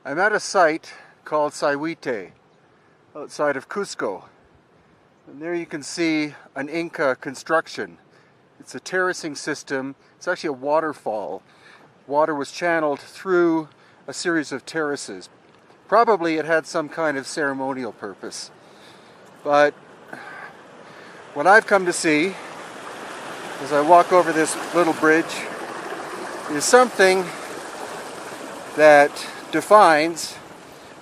I'm at a site called Sayhuite, outside of Cusco. And there you can see an Inca construction. It's a terracing system. It's actually a waterfall. Water was channeled through a series of terraces. Probably it had some kind of ceremonial purpose. But what I've come to see as I walk over this little bridge is something that defines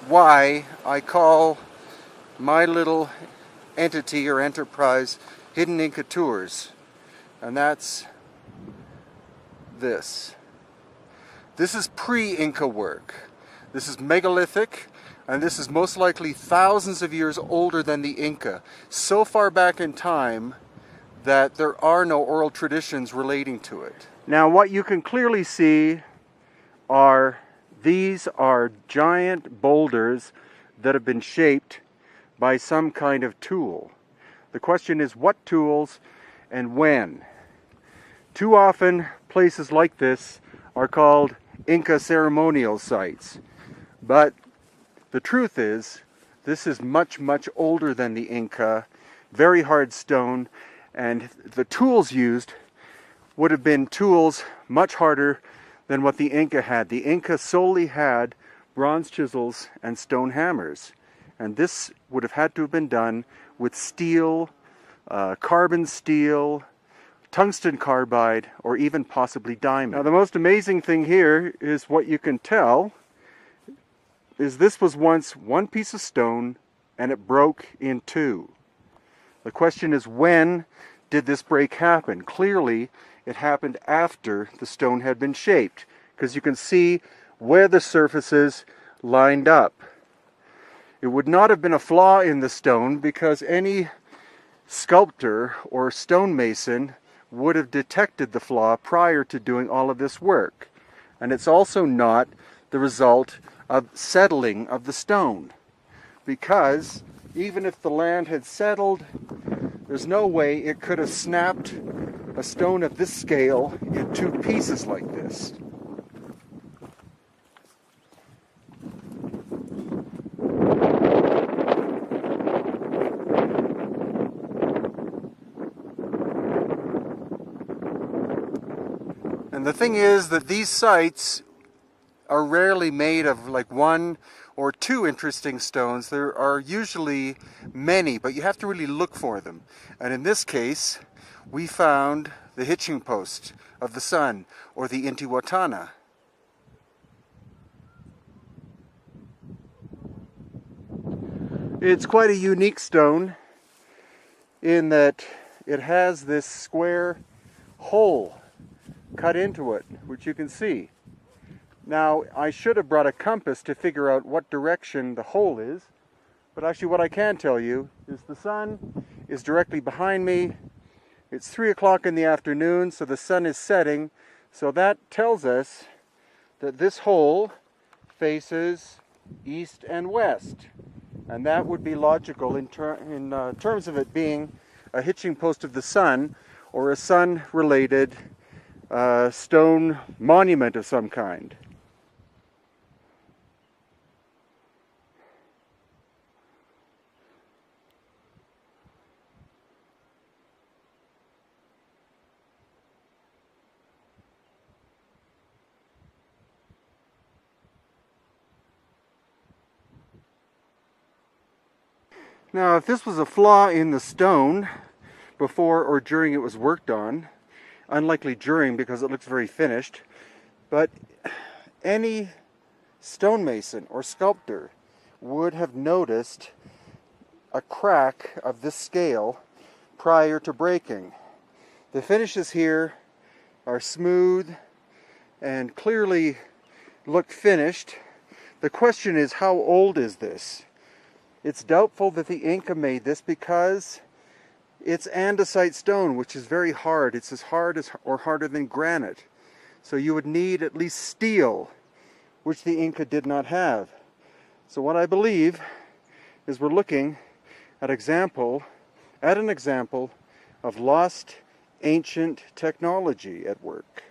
why I call my little entity or enterprise Hidden Inca Tours. And that's this. This is pre-Inca work. This is megalithic, and this is most likely thousands of years older than the Inca. So far back in time that there are no oral traditions relating to it. Now what you can clearly see are these are giant boulders that have been shaped by some kind of tool. The question is what tools and when. Too often places like this are called Inca ceremonial sites. But the truth is this is much, much older than the Inca, very hard stone, and the tools used would have been tools much harder than what the Inca had. The Inca solely had bronze chisels and stone hammers. And this would have had to have been done with steel, carbon steel, tungsten carbide, or even possibly diamond. Now the most amazing thing here is what you can tell is this was once one piece of stone and it broke in two. The question is, when did this break happen? Clearly it happened after the stone had been shaped, because you can see where the surfaces lined up. It would not have been a flaw in the stone because any sculptor or stonemason would have detected the flaw prior to doing all of this work. And it's also not the result of settling of the stone, because even if the land had settled, there's no way it could have snapped a stone of this scale in two pieces like this. And the thing is that these sites are rarely made of like one or two interesting stones. There are usually many, but you have to really look for them. And in this case, we found the hitching post of the sun, or the Intihuatana. It's quite a unique stone in that it has this square hole cut into it, which you can see. Now, I should have brought a compass to figure out what direction the hole is, but actually what I can tell you is the sun is directly behind me. It's 3 o'clock in the afternoon, so the sun is setting, so that tells us that this hole faces east and west, and that would be logical in terms of it being a hitching post of the sun, or a sun-related stone monument of some kind. Now, if this was a flaw in the stone before or during it was worked on, unlikely during because it looks very finished, but any stonemason or sculptor would have noticed a crack of this scale prior to breaking. The finishes here are smooth and clearly look finished. The question is, how old is this? It's doubtful that the Inca made this because it's andesite stone, which is very hard. It's as hard as or harder than granite. So you would need at least steel, which the Inca did not have. So what I believe is we're looking at an example of lost ancient technology at work.